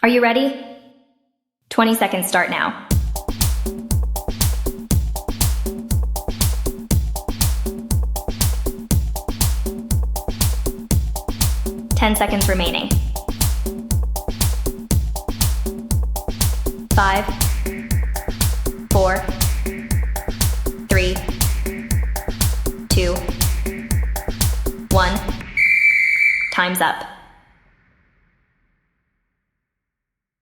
Are you ready? 20 seconds start now. 10 seconds remaining. 5, 4, 3, 2, 1. Time's up.